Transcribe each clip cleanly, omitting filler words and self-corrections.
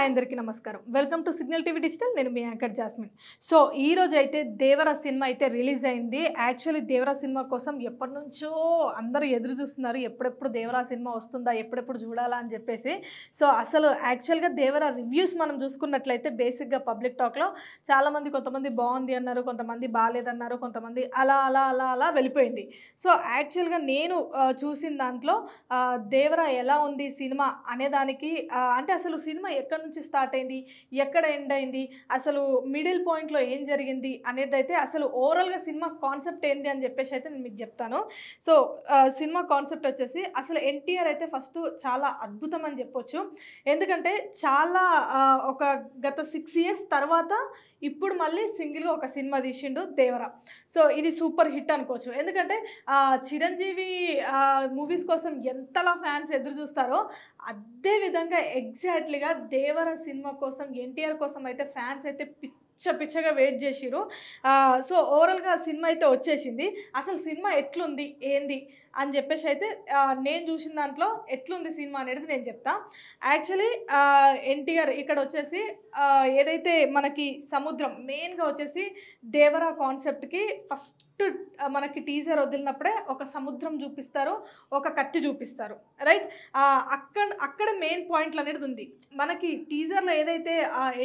Hi అందరికీ నమస్కారం. Welcome to signal TV digital. నేను మీ యాంకర్ జాస్మిన్. సో ఈ రోజు అయితే దేవర సినిమా అయితే రిలీజ్ అయింది. యాక్చువల్లీ దేవర సినిమా కోసం ఎప్పటినుంచో అందరూ ఎదురు చూస్తున్నారు. ఎప్పుడెప్పుడు దేవర సినిమా వస్తుందా, ఎప్పుడెప్పుడు చూడాలా అని చెప్పేసి. సో అసలు యాక్చువల్గా దేవర రివ్యూస్ మనం చూసుకున్నట్లయితే బేసిక్గా పబ్లిక్ టాక్లో చాలామంది కొంతమంది బాగుంది అన్నారు, కొంతమంది బాగాలేదన్నారు, కొంతమంది అలా అలా అలా అలా వెళ్ళిపోయింది. సో యాక్చువల్గా నేను చూసిన దాంట్లో దేవర ఎలా ఉంది సినిమా అనేదానికి అంటే అసలు సినిమా ఎక్కడి నుంచి స్టార్ట్ అయింది, ఎక్కడ ఎండ్ అయింది, అసలు మిడిల్ పాయింట్లో ఏం జరిగింది అనేది అయితే అసలు ఓవరాల్గా సినిమా కాన్సెప్ట్ ఏంది అని చెప్పేసి అయితే నేను మీకు చెప్తాను. సో సినిమా కాన్సెప్ట్ వచ్చేసి అసలు ఎన్టీఆర్ అయితే ఫస్ట్ చాలా అద్భుతం అని చెప్పొచ్చు. ఎందుకంటే చాలా ఒక గత 6 years తర్వాత ఇప్పుడు మళ్ళీ సింగిల్గా ఒక సినిమా తీసిండు దేవర. సో ఇది సూపర్ హిట్ అనుకోవచ్చు. ఎందుకంటే చిరంజీవి మూవీస్ కోసం ఎంతలా ఫ్యాన్స్ ఎదురు చూస్తారో అదే విధంగా ఎగ్జాక్ట్లీగా దేవర సినిమా కోసం ఎన్టీఆర్ కోసం అయితే ఫ్యాన్స్ అయితే పిచ్చగా వెయిట్ చేసిరు. సో ఓవరాల్గా సినిమా అయితే వచ్చేసింది. అసలు సినిమా ఎట్లుంది ఏంది అని చెప్పేసి అయితే నేను చూసిన దాంట్లో ఎట్లుంది సినిమా అనేది నేను చెప్తా. యాక్చువల్లీ ఎన్టీఆర్ ఇక్కడ వచ్చేసి ఏదైతే మనకి సముద్రం మెయిన్గా వచ్చేసి దేవర కాన్సెప్ట్కి ఫస్ట్ మనకి టీజర్ వదిలినప్పుడే ఒక సముద్రం చూపిస్తారు, ఒక కత్తి చూపిస్తారు, రైట్. అక్కడ మెయిన్ పాయింట్లు అనేది ఉంది. మనకి టీజర్లో ఏదైతే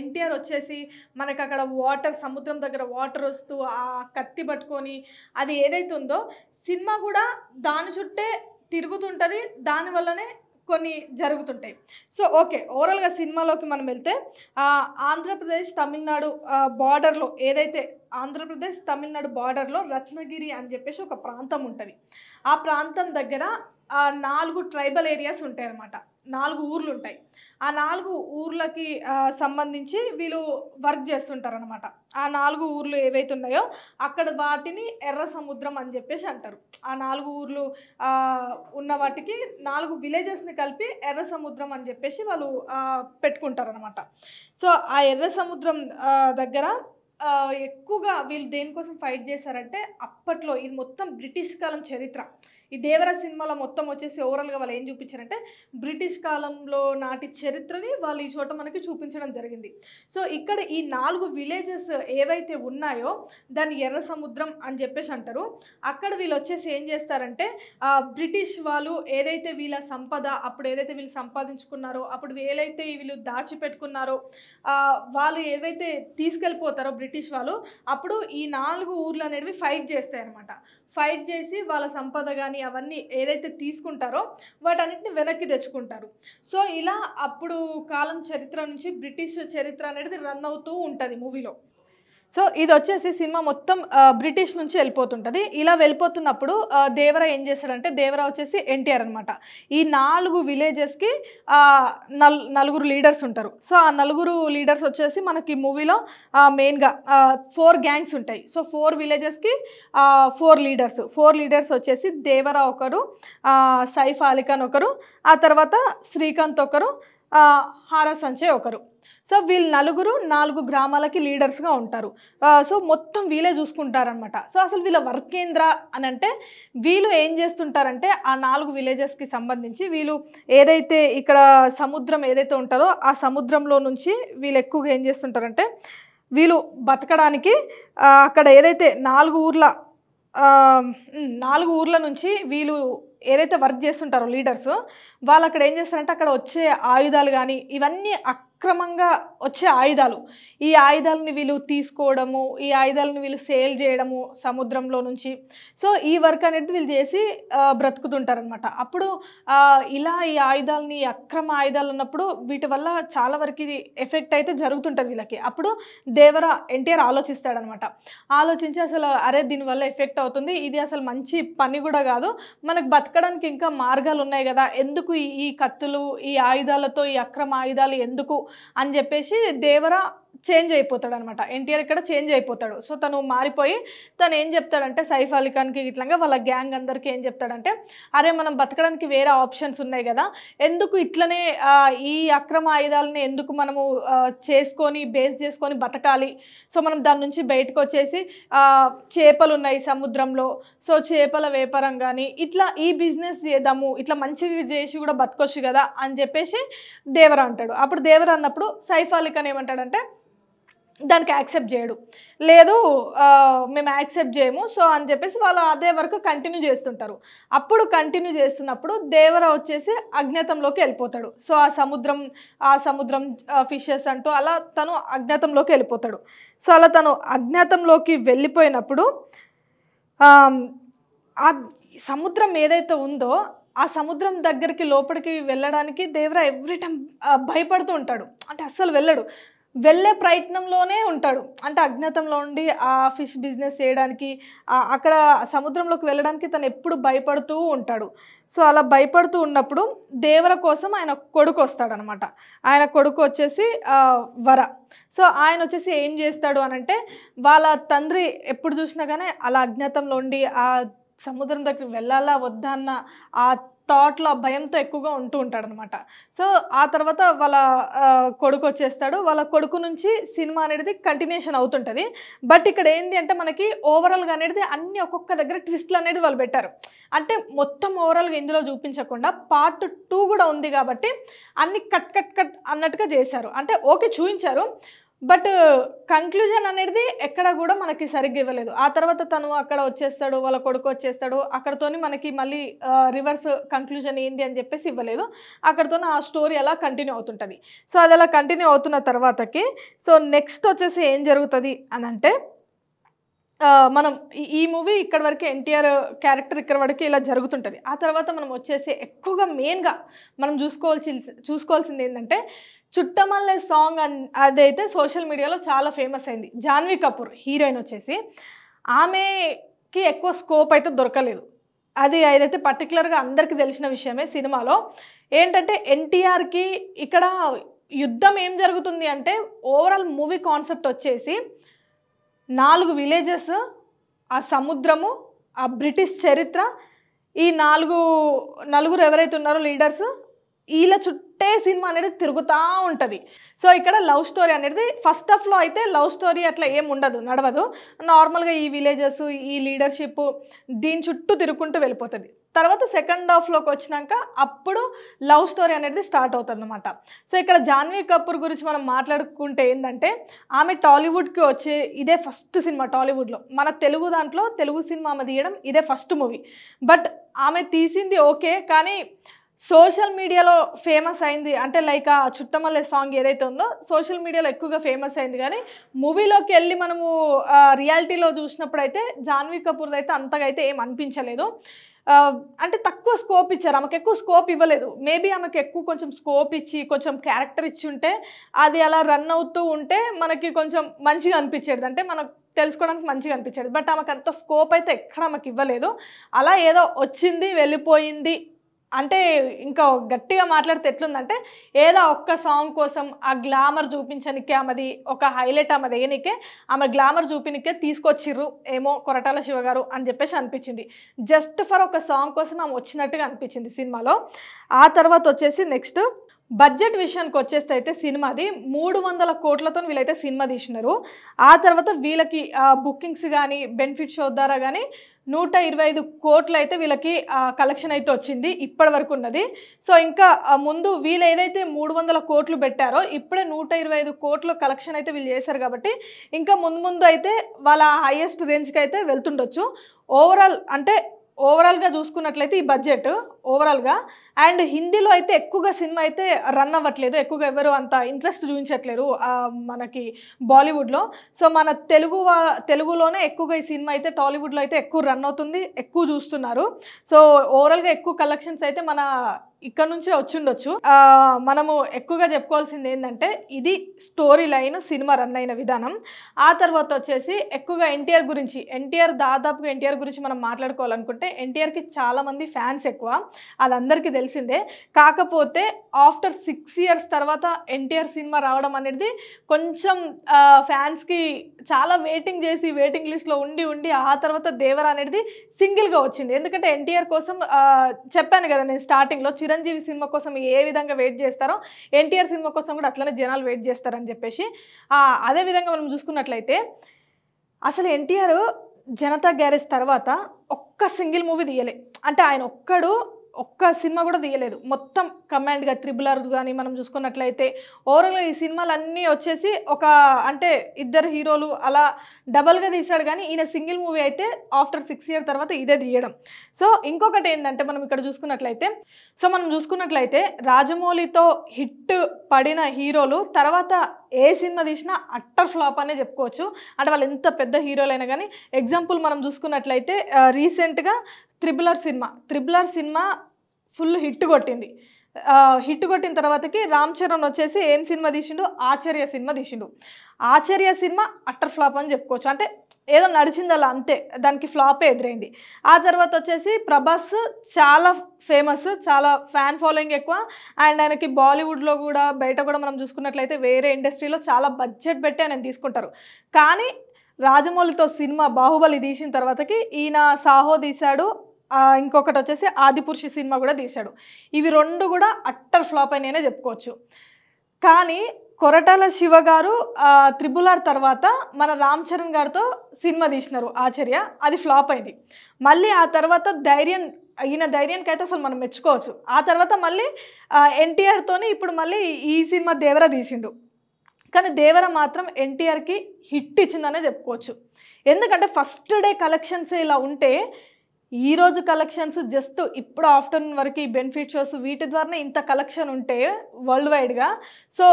ఎన్టీఆర్ వచ్చేసి మనకి అక్కడ వాటర్, సముద్రం దగ్గర వాటర్ వస్తూ ఆ కత్తి పట్టుకొని అది ఏదైతే ఉందో సినిమా కూడా దాని చుట్టే తిరుగుతుంటుంది, దానివల్లనే కొన్ని జరుగుతుంటాయి. సో ఓకే, ఓవరాల్గా సినిమాలోకి మనం వెళ్తే ఆంధ్రప్రదేశ్ తమిళనాడు బార్డర్లో ఏదైతే ఆంధ్రప్రదేశ్ తమిళనాడు బార్డర్లో రత్నగిరి అని చెప్పేసి ఒక ప్రాంతం ఉంటుంది. ఆ ప్రాంతం దగ్గర 4 ట్రైబల్ ఏరియాస్ ఉంటాయి అన్నమాట. 4 ఊర్లు ఉంటాయి. ఆ 4 ఊర్లకి సంబంధించి వీళ్ళు వర్క్ చేస్తుంటారనమాట. ఆ 4 ఊర్లు ఏవైతే ఉన్నాయో అక్కడ వాటిని ఎర్ర సముద్రం అని చెప్పేసి అంటారు. ఆ 4 ఊర్లు ఉన్న వాటికి 4 విలేజెస్ని కలిపి ఎర్ర సముద్రం అని చెప్పేసి వాళ్ళు పెట్టుకుంటారనమాట. సో ఆ ఎర్ర సముద్రం దగ్గర ఎక్కువగా వీళ్ళు దేనికోసం ఫైట్ చేశారంటే అప్పట్లో ఇది మొత్తం బ్రిటిష్ కాలం చరిత్ర. ఈ దేవర సినిమాలో మొత్తం వచ్చేసి ఓవరాల్గా వాళ్ళు ఏం చూపించారంటే బ్రిటిష్ కాలంలో నాటి చరిత్రని వాళ్ళు ఈ చోట మనకి చూపించడం జరిగింది. సో ఇక్కడ ఈ 4 విలేజెస్ ఏవైతే ఉన్నాయో దాన్ని ఎర్ర సముద్రం అని చెప్పేసి అంటారు. అక్కడ వీళ్ళు వచ్చేసి ఏం చేస్తారంటే బ్రిటిష్ వాళ్ళు ఏదైతే వీళ్ళ సంపద అప్పుడు ఏదైతే వీళ్ళు సంపాదించుకున్నారో, అప్పుడు ఏదైతే వీళ్ళు దాచిపెట్టుకున్నారో వాళ్ళు ఏవైతే తీసుకెళ్ళిపోతారో బ్రిటిష్ వాళ్ళు, అప్పుడు ఈ 4 ఊర్లు అనేవి ఫైట్ చేస్తాయి అన్నమాట. ఫైట్ చేసి వాళ్ళ సంపద కానీ అవన్నీ ఏదైతే తీసుకుంటారో వాటన్నిటిని వెనక్కి తెచ్చుకుంటారు. సో ఇలా అప్పుడు కాలం చరిత్ర నుంచి బ్రిటిష్ చరిత్ర అనేది రన్ అవుతూ ఉంటుంది మూవీలో. సో ఇది వచ్చేసి సినిమా మొత్తం బ్రిటిష్ నుంచి వెళ్ళిపోతుంటుంది. ఇలా వెళ్ళిపోతున్నప్పుడు దేవర ఏం చేస్తాడంటే, దేవర వచ్చేసి ఎన్టీఆర్ అనమాట. ఈ 4 విలేజెస్కి 4 లీడర్స్ ఉంటారు. సో ఆ 4 లీడర్స్ వచ్చేసి మనకి మూవీలో మెయిన్గా 4 గ్యాంగ్స్ ఉంటాయి. సో 4 విలేజెస్కి 4 లీడర్స్ వచ్చేసి దేవర ఒకరు, సైఫ్ అలీ ఖాన్ ఒకరు, ఆ తర్వాత శ్రీకాంత్ ఒకరు, హారా సంచయ్ ఒకరు. సో వీళ్ళు 4 గ్రామాలకి లీడర్స్గా ఉంటారు. సో మొత్తం వీళ్ళే చూసుకుంటారనమాట. సో అసలు వీళ్ళ వర్క్ ఏంద్రా అని అంటే వీళ్ళు ఏం చేస్తుంటారంటే ఆ 4 విలేజెస్కి సంబంధించి వీళ్ళు ఏదైతే ఇక్కడ సముద్రం ఏదైతే ఉంటుందో ఆ సముద్రంలో నుంచి వీళ్ళు ఎక్కువగా ఏం చేస్తుంటారంటే వీళ్ళు బతకడానికి అక్కడ ఏదైతే 4 ఊర్ల నుంచి వీళ్ళు ఏదైతే వర్క్ చేస్తుంటారో లీడర్స్ వాళ్ళు అక్కడ ఏం చేస్తారంటే అక్కడ వచ్చే ఆయుధాలు కానీ ఇవన్నీ అక్రమంగా వచ్చే ఆయుధాలు, ఈ ఆయుధాలని వీళ్ళు తీసుకోవడము, ఈ ఆయుధాలను వీళ్ళు సేల్ చేయడము సముద్రంలో నుంచి. సో ఈ వర్క్ అనేది వీళ్ళు చేసి బ్రతుకుతుంటారనమాట. అప్పుడు ఇలా ఈ ఆయుధాలని అక్రమ ఆయుధాలు ఉన్నప్పుడు వీటి వల్ల చాలా వరకు ఇది ఎఫెక్ట్ అయితే జరుగుతుంటుంది వీళ్ళకి. అప్పుడు దేవర ఎన్టీఆర్ ఆలోచిస్తాడనమాట. ఆలోచించి అసలు అరే దీనివల్ల ఎఫెక్ట్ అవుతుంది, ఇది అసలు మంచి పని కూడా కాదు, మనకు బతకడానికి ఇంకా మార్గాలు ఉన్నాయి కదా, ఎందుకు ఈ కత్తులు ఈ ఆయుధాలతో ఈ అక్రమ ఆయుధాలు ఎందుకు అని చెప్పేసి దేవర చేంజ్ అయిపోతాడు అనమాట. ఎన్టీఆర్ ఇక్కడ చేంజ్ అయిపోతాడు. సో తను మారిపోయి తను ఏం చెప్తాడంటే సైఫ్ అలీ ఖాన్కి ఇట్లా వాళ్ళ గ్యాంగ్ అందరికీ ఏం చెప్తాడంటే, అరే మనం బతకడానికి వేరే ఆప్షన్స్ ఉన్నాయి కదా, ఎందుకు ఇట్లనే ఈ అక్రమ ఆయుధాలని ఎందుకు మనము చేసుకొని బేస్ చేసుకొని బతకాలి, సో మనం దాని నుంచి బయటకు వచ్చేసి చేపలు ఉన్నాయి సముద్రంలో, సో చేపల వ్యాపారం కానీ ఇట్లా ఈ బిజినెస్ చేద్దాము, ఇట్లా మంచిగా చేసి కూడా బతకొచ్చు కదా అని చెప్పేసి దేవరా అంటాడు. అప్పుడు దేవరా అన్నప్పుడు సైఫ్ అలీ ఖాన్ ఏమంటాడంటే దానికి యాక్సెప్ట్ చేయడు, లేదు మేము యాక్సెప్ట్ చేయము సో అని చెప్పేసి వాళ్ళు అదే వరకు కంటిన్యూ చేస్తుంటారు. అప్పుడు కంటిన్యూ చేస్తున్నప్పుడు దేవరా వచ్చేసి అజ్ఞాతంలోకి వెళ్ళిపోతాడు. సో ఆ సముద్రం ఫిషెస్ అంటూ అలా తను అజ్ఞాతంలోకి వెళ్ళిపోతాడు. సో అలా తను అజ్ఞాతంలోకి వెళ్ళిపోయినప్పుడు ఆ సముద్రం ఏదైతే ఉందో ఆ సముద్రం దగ్గరికి లోపలికి వెళ్ళడానికి దేవరా ఎవ్రీ టైం భయపడుతూ ఉంటాడు. అంటే అస్సలు వెళ్ళే ప్రయత్నంలోనే ఉంటాడు. అంటే అజ్ఞాతంలో ఉండి ఆ ఫిష్ బిజినెస్ చేయడానికి అక్కడ సముద్రంలోకి వెళ్ళడానికి తను ఎప్పుడు భయపడుతూ ఉంటాడు. సో అలా భయపడుతూ ఉన్నప్పుడు దేవర కోసం ఆయన కొడుకు వస్తాడనమాట. ఆయన కొడుకు వచ్చేసి వర. సో ఆయన వచ్చేసి ఏం చేస్తాడు అనంటే, వాళ్ళ తండ్రి ఎప్పుడు చూసినా కానీ అలా అజ్ఞాతంలో ఉండి ఆ సముద్రం దగ్గరికి వెళ్ళాలా వద్దా అన్న ఆ థాట్లో భయంతో ఎక్కువగా ఉంటూ ఉంటాడనమాట. సో ఆ తర్వాత వాళ్ళ కొడుకు వచ్చేస్తాడు. వాళ్ళ కొడుకు నుంచి సినిమా అనేది కంటిన్యూషన్ అవుతుంటుంది. బట్ ఇక్కడ ఏంటి అంటే మనకి ఓవరాల్గా అనేది అన్ని ఒక్కొక్క దగ్గర ట్విస్ట్లు అనేది వాళ్ళు పెట్టారు. అంటే మొత్తం ఓవరాల్గా ఇందులో చూపించకుండా పార్ట్ 2 కూడా ఉంది కాబట్టి అన్ని కట్ అన్నట్టుగా చేశారు. అంటే ఓకే చూపించారు, బట్ కంక్లూజన్ అనేది ఎక్కడ కూడా మనకి సరిగ్గా ఇవ్వలేదు. ఆ తర్వాత తను అక్కడ వచ్చేస్తాడు, వాళ్ళ కొడుకు వచ్చేస్తాడు, అక్కడతోని మనకి మళ్ళీ రివర్స్ కంక్లూజన్ ఏంది అని చెప్పేసి ఇవ్వలేదు. అక్కడతోనే ఆ స్టోరీ అలా కంటిన్యూ అవుతుంటుంది. సో అది అలా కంటిన్యూ అవుతున్న తర్వాతకి సో నెక్స్ట్ వచ్చేసి ఏం జరుగుతుంది అని అంటే, మనం ఈ మూవీ ఇక్కడ వరకు ఎన్టీఆర్ క్యారెక్టర్ ఇక్కడ వరకు ఇలా జరుగుతుంటుంది. ఆ తర్వాత మనం వచ్చేసి ఎక్కువగా మెయిన్గా మనం చూసుకోవాల్సింది ఏంటంటే, చుట్టమల్లె సాంగ్ అదైతే సోషల్ మీడియాలో చాలా ఫేమస్ అయింది. జాన్వీ కపూర్ హీరోయిన్ వచ్చేసి ఆమెకి ఎక్కువ స్కోప్ అయితే దొరకలేదు. అదైతే పర్టికులర్గా అందరికీ తెలిసిన విషయమే. సినిమాలో ఏంటంటే ఎన్టీఆర్కి ఇక్కడ యుద్ధం ఏం జరుగుతుంది అంటే, ఓవరాల్ మూవీ కాన్సెప్ట్ వచ్చేసి 4 విలేజెస్, ఆ సముద్రము, ఆ బ్రిటిష్ చరిత్ర, ఈ నలుగురు ఎవరైతే ఉన్నారో లీడర్స్, వీళ్ళ చుట్టే సినిమా అనేది తిరుగుతూ ఉంటుంది. సో ఇక్కడ లవ్ స్టోరీ అనేది ఫస్ట్ హాఫ్లో అయితే లవ్ స్టోరీ అట్లా ఏం నడవదు. నార్మల్గా ఈ విలేజెస్, ఈ లీడర్షిప్ దీని చుట్టూ తిరుగుకుంటూ వెళ్ళిపోతుంది. తర్వాత సెకండ్ హాఫ్లోకి వచ్చినాక అప్పుడు లవ్ స్టోరీ అనేది స్టార్ట్ అవుతుంది అనమాట. సో ఇక్కడ జాన్వీ కపూర్ గురించి మనం మాట్లాడుకుంటే ఏంటంటే, ఆమె టాలీవుడ్కి వచ్చే ఇదే ఫస్ట్ సినిమా టాలీవుడ్లో. మన తెలుగు సినిమా ఆమె తీయడం ఇదే ఫస్ట్ మూవీ. బట్ ఆమె తీసింది ఓకే, కానీ సోషల్ మీడియాలో ఫేమస్ అయింది అంటే లైక్ ఆ చుట్టమల్లె సాంగ్ ఏదైతే ఉందో సోషల్ మీడియాలో ఎక్కువగా ఫేమస్ అయింది. కానీ మూవీలోకి వెళ్ళి మనము రియాలిటీలో చూసినప్పుడు అయితే జాన్వీ కపూర్ అయితే అంతగా అయితే ఏం అనిపించలేదు. అంటే తక్కువ స్కోప్ ఇచ్చారు, ఆమెకు ఎక్కువ స్కోప్ ఇవ్వలేదు. మేబీ ఆమెకు ఎక్కువ కొంచెం స్కోప్ ఇచ్చి కొంచెం క్యారెక్టర్ ఇచ్చి ఉంటే అది అలా రన్ అవుతూ ఉంటే మనకి కొంచెం మంచిగా అనిపించేది, అంటే మనకు తెలుసుకోవడానికి మంచిగా అనిపించేది. బట్ ఆమెకు అంత స్కోప్ అయితే ఎక్కడ ఆమెకు ఇవ్వలేదు. అలా ఏదో వచ్చింది వెళ్ళిపోయింది. అంటే ఇంకా గట్టిగా మాట్లాడితే ఎట్లుందంటే, ఏదో ఒక్క సాంగ్ కోసం ఆ గ్లామర్ చూపించనికే ఆమెది ఒక హైలైట్ ఆమెది వేయనికే, ఆమె గ్లామర్ చూపినికే తీసుకొచ్చిర్రు ఏమో కొరటాల శివ గారు అని చెప్పేసి అనిపించింది. జస్ట్ ఫర్ ఒక సాంగ్ కోసం ఆమె వచ్చినట్టుగా అనిపించింది సినిమాలో. ఆ తర్వాత వచ్చేసి నెక్స్ట్ బడ్జెట్ విషయానికి వచ్చేస్తే అయితే సినిమాది 300 కోట్లతో వీళ్ళైతే సినిమా తీసినారు. ఆ తర్వాత వీళ్ళకి బుకింగ్స్ కానీ బెనిఫిట్ షో ద్వారా కానీ 125 కోట్లు అయితే వీళ్ళకి కలెక్షన్ అయితే వచ్చింది ఇప్పటి వరకు ఉన్నది. సో ఇంకా ముందు వీళ్ళు ఏదైతే 300 కోట్లు పెట్టారో ఇప్పుడే 125 కోట్ల కలెక్షన్ అయితే వీళ్ళు చేశారు. కాబట్టి ఇంకా ముందు అయితే వాళ్ళ హైయెస్ట్ రేంజ్కి అయితే వెళ్తుండొచ్చు. ఓవరాల్గా చూసుకున్నట్లయితే ఈ బడ్జెట్ ఓవరాల్గా. అండ్ హిందీలో అయితే ఎక్కువగా సినిమా అయితే రన్ అవ్వట్లేదు, ఎక్కువగా ఎవరు అంత ఇంట్రెస్ట్ చూపించట్లేరు మనకి బాలీవుడ్లో. సో మన తెలుగులోనే ఎక్కువగా ఈ సినిమా అయితే టాలీవుడ్లో అయితే ఎక్కువ రన్ అవుతుంది, ఎక్కువ చూస్తున్నారు. సో ఓవరాల్గా ఎక్కువ కలెక్షన్స్ అయితే మన ఇక్కడ నుంచే వచ్చిండొచ్చు. మనము ఎక్కువగా చెప్పుకోవాల్సింది ఏంటంటే ఇది స్టోరీ లైన్ సినిమా రన్ అయిన విధానం. ఆ తర్వాత వచ్చేసి ఎక్కువగా దాదాపుగా ఎన్టీఆర్ గురించి మనం మాట్లాడుకోవాలనుకుంటే ఎన్టీఆర్కి చాలామంది ఫ్యాన్స్ ఎక్కువ, అది అందరికీ తెలిసిందే. కాకపోతే ఆఫ్టర్ 6 years తర్వాత ఎన్టీఆర్ సినిమా రావడం అనేది కొంచెం ఫ్యాన్స్కి చాలా వెయిటింగ్ చేసి వెయిటింగ్ లిస్ట్లో ఉండి ఆ తర్వాత దేవర అనేది సింగిల్గా వచ్చింది. ఎందుకంటే ఎన్టీఆర్ కోసం చెప్పాను కదా నేను స్టార్టింగ్లో, చిరంజీవి సినిమా కోసం ఏ విధంగా వెయిట్ చేస్తారో ఎన్టీఆర్ సినిమా కోసం కూడా అట్లనే జనాలు వెయిట్ చేస్తారని చెప్పేసి. అదేవిధంగా మనం చూసుకున్నట్లయితే అసలు ఎన్టీఆర్ జనతా గ్యారేజ్ తర్వాత ఒక్క సింగిల్ మూవీ తీయలే. అంటే ఆయన ఒక్క సినిమా కూడా తీయలేదు. మొత్తం కమాండ్గా త్రిబులర్ కానీ మనం చూసుకున్నట్లయితే ఓవరాల్గా ఈ సినిమాలన్నీ వచ్చేసి అంటే ఇద్దరు హీరోలు అలా డబల్గా తీశాడు. కానీ ఈయన సింగిల్ మూవీ అయితే ఆఫ్టర్ 6 years తర్వాత ఇదే తీయడం. సో ఇంకొకటి ఏంటంటే మనం ఇక్కడ చూసుకున్నట్లయితే రాజమౌళితో హిట్ పడిన హీరోలు తర్వాత ఏ సినిమా తీసినా అట్టర్ ఫ్లాప్ అనే చెప్పుకోవచ్చు. అంటే వాళ్ళు ఎంత పెద్ద హీరోలైనా కానీ. ఎగ్జాంపుల్ మనం చూసుకున్నట్లయితే రీసెంట్గా త్రిబులర్ సినిమా ఫుల్ హిట్ కొట్టింది. హిట్ కొట్టిన తర్వాతకి రామ్ చరణ్ వచ్చేసి ఏం సినిమా తీసిండు, ఆచార్య సినిమా తీసిండు. ఆచార్య సినిమా అట్టర్ ఫ్లాప్ అని చెప్పుకోవచ్చు. అంటే ఏదో నడిచింది అలా అంతే, దానికి ఫ్లాపే ఎదురైంది. ఆ తర్వాత వచ్చేసి ప్రభాస్ చాలా ఫేమస్, చాలా ఫ్యాన్ ఫాలోయింగ్ ఎక్కువ. అండ్ ఆయనకి బాలీవుడ్లో కూడా బయట కూడా మనం చూసుకున్నట్లయితే వేరే ఇండస్ట్రీలో చాలా బడ్జెట్ పెట్టి ఆయన తీసుకుంటారు. కానీ రాజమౌళితో సినిమా బాహుబలి తీసిన తర్వాతకి ఈయన సాహో తీశాడు, ఇంకొకటి వచ్చేసి ఆదిపురుషి సినిమా కూడా తీశాడు. ఇవి రెండు కూడా అట్టర్ ఫ్లాప్ అయినాయనే చెప్పుకోవచ్చు. కానీ కొరటాల శివ గారు త్రిబుల్ తర్వాత మన రామ్ చరణ్ గారితో సినిమా తీసినారు ఆచార్య, అది ఫ్లాప్ అయింది. మళ్ళీ ఆ తర్వాత ఈయన ధైర్యానికి అయితే అసలు మనం మెచ్చుకోవచ్చు. ఆ తర్వాత మళ్ళీ ఎన్టీఆర్తోనే ఇప్పుడు మళ్ళీ ఈ సినిమా దేవర తీసిండు. కానీ దేవర మాత్రం ఎన్టీఆర్కి హిట్ ఇచ్చిందనే చెప్పుకోవచ్చు. ఎందుకంటే ఫస్ట్ డే కలెక్షన్స్ ఇలా ఉంటే ఈరోజు కలెక్షన్స్ జస్ట్ ఇప్పుడు ఆఫ్టర్నూన్ వరకు ఈ బెనిఫిట్ షోస్ వీటి ద్వారానే ఇంత కలెక్షన్ ఉంటే వరల్డ్ వైడ్గా. సో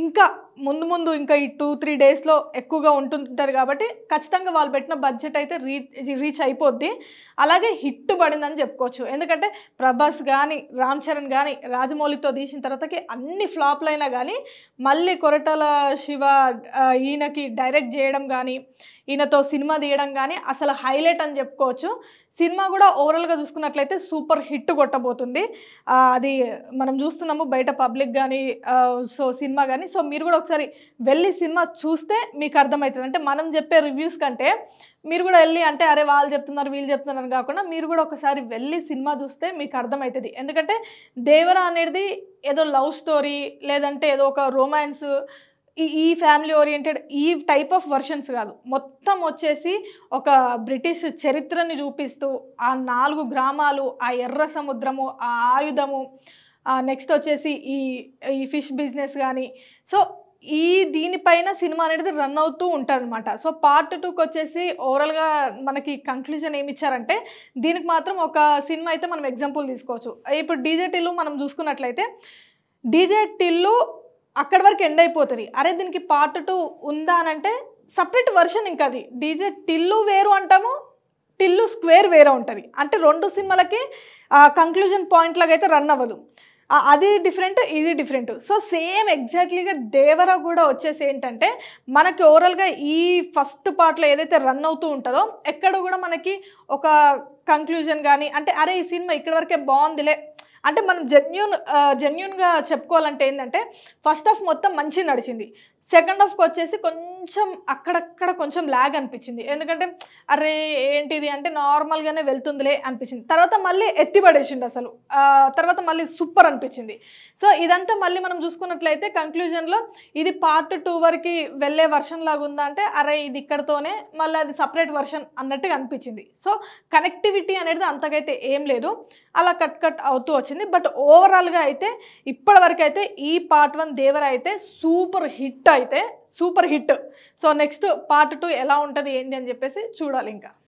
ఇంకా ముందు ఇంకా ఈ 2-3 డేస్లో ఎక్కువగా ఉంటుంటారు కాబట్టి ఖచ్చితంగా వాళ్ళు పెట్టిన బడ్జెట్ అయితే రీచ్ అయిపోద్ది. అలాగే హిట్ పడిందని చెప్పుకోవచ్చు. ఎందుకంటే ప్రభాస్ కానీ రామ్ చరణ్ కానీ రాజమౌళితో తీసిన తర్వాతకి అన్ని ఫ్లాప్లు అయినా కానీ మళ్ళీ కొరటాల శివ ఈయనకి డైరెక్ట్ చేయడం కానీ ఈయనతో సినిమా తీయడం కానీ అసలు హైలైట్ అని చెప్పుకోవచ్చు. సినిమా కూడా ఓవరాల్గా చూసుకున్నట్లయితే సూపర్ హిట్ కొట్టబోతుంది. అది మనం చూస్తున్నాము బయట పబ్లిక్ కానీ సో సినిమా కానీ. సో మీరు కూడా ఒకసారి వెళ్ళి సినిమా చూస్తే మీకు అర్థమవుతుంది. అంటే మనం చెప్పే రివ్యూస్ కంటే మీరు కూడా వెళ్ళి అంటే అరే వాళ్ళు చెప్తున్నారు వీళ్ళు చెప్తున్నారు అని కాకుండా మీరు కూడా ఒకసారి వెళ్ళి సినిమా చూస్తే మీకు అర్థమవుతుంది. ఎందుకంటే దేవర అనేది ఏదో లవ్ స్టోరీ లేదంటే ఏదో ఒక రొమాన్స్ ఈ ఫ్యామిలీ ఓరియంటెడ్ ఈ టైప్ ఆఫ్ వర్షన్స్ కాదు. మొత్తం వచ్చేసి ఒక బ్రిటిష్ చరిత్రని చూపిస్తూ ఆ 4 గ్రామాలు, ఆ ఎర్ర సముద్రము, ఆ ఆయుధము, నెక్స్ట్ వచ్చేసి ఈ ఫిష్ బిజినెస్ కానీ సో దీనిపైన సినిమా అనేది రన్ అవుతూ ఉంటుంది అనమాట. సో పార్ట్ 2కి వచ్చేసి ఓవరాల్గా మనకి కంక్లూజన్ ఏమి ఇచ్చారంటే దీనికి మాత్రం ఒక సినిమా అయితే మనం ఎగ్జాంపుల్ తీసుకోవచ్చు. ఇప్పుడు డీజే టిల్లు మనం చూసుకున్నట్లయితే డీజే టిల్లు అక్కడి వరకు ఎండ్ అయిపోతుంది. అరే దీనికి పార్ట్ 2 ఉందా అని అంటే సపరేట్ వర్షన్. ఇంకా అది డీజే టిల్లు వేరు అంటాము, టిల్లు స్క్వేర్ వేరే ఉంటుంది. అంటే 2 సినిమాలకి కంక్లూజన్ పాయింట్ లాగా అయితే రన్ అవ్వదు. అది డిఫరెంట్, ఇది డిఫరెంట్. సో సేమ్ ఎగ్జాక్ట్లీగా దేవర కూడా వచ్చేసి ఏంటంటే మనకి ఓవరాల్గా ఈ ఫస్ట్ పార్ట్లో ఏదైతే రన్ అవుతూ ఉంటుందో ఎక్కడ కూడా మనకి ఒక కంక్లూజన్ కానీ అంటే అరే ఈ సినిమా ఇక్కడి వరకే బాగుందిలే అంటే మనం జెన్యూన్గా చెప్పుకోవాలంటే ఏంటంటే ఫస్ట్ హాఫ్ మొత్తం మంచిగా నడిచింది. సెకండ్ హాఫ్కి వచ్చేసి కొంచెం అక్కడక్కడ కొంచెం ల్యాగ్ అనిపించింది. ఎందుకంటే అరే ఏంటిది అంటే నార్మల్గానే వెళ్తుందిలే అనిపించింది. తర్వాత మళ్ళీ ఎత్తిపడేసింది అసలు. తర్వాత మళ్ళీ సూపర్ అనిపించింది. సో ఇదంతా మళ్ళీ మనం చూసుకున్నట్లయితే కంక్లూజన్లో ఇది పార్ట్ 2 వరకు వెళ్ళే వర్షన్ లాగా ఉందా అంటే అరే ఇది ఇక్కడతోనే మళ్ళీ అది సపరేట్ వర్షన్ అన్నట్టుగా అనిపించింది. సో కనెక్టివిటీ అనేది అంతకైతే ఏం లేదు, అలా కట్ అవుతూ వచ్చింది. బట్ ఓవరాల్గా అయితే ఇప్పటివరకు అయితే ఈ పార్ట్ 1 దేవర అయితే super hit. So next part 2 ఎలా ఉంటుంది ఏంటి అని చెప్పేసి చూడాలి ఇంకా.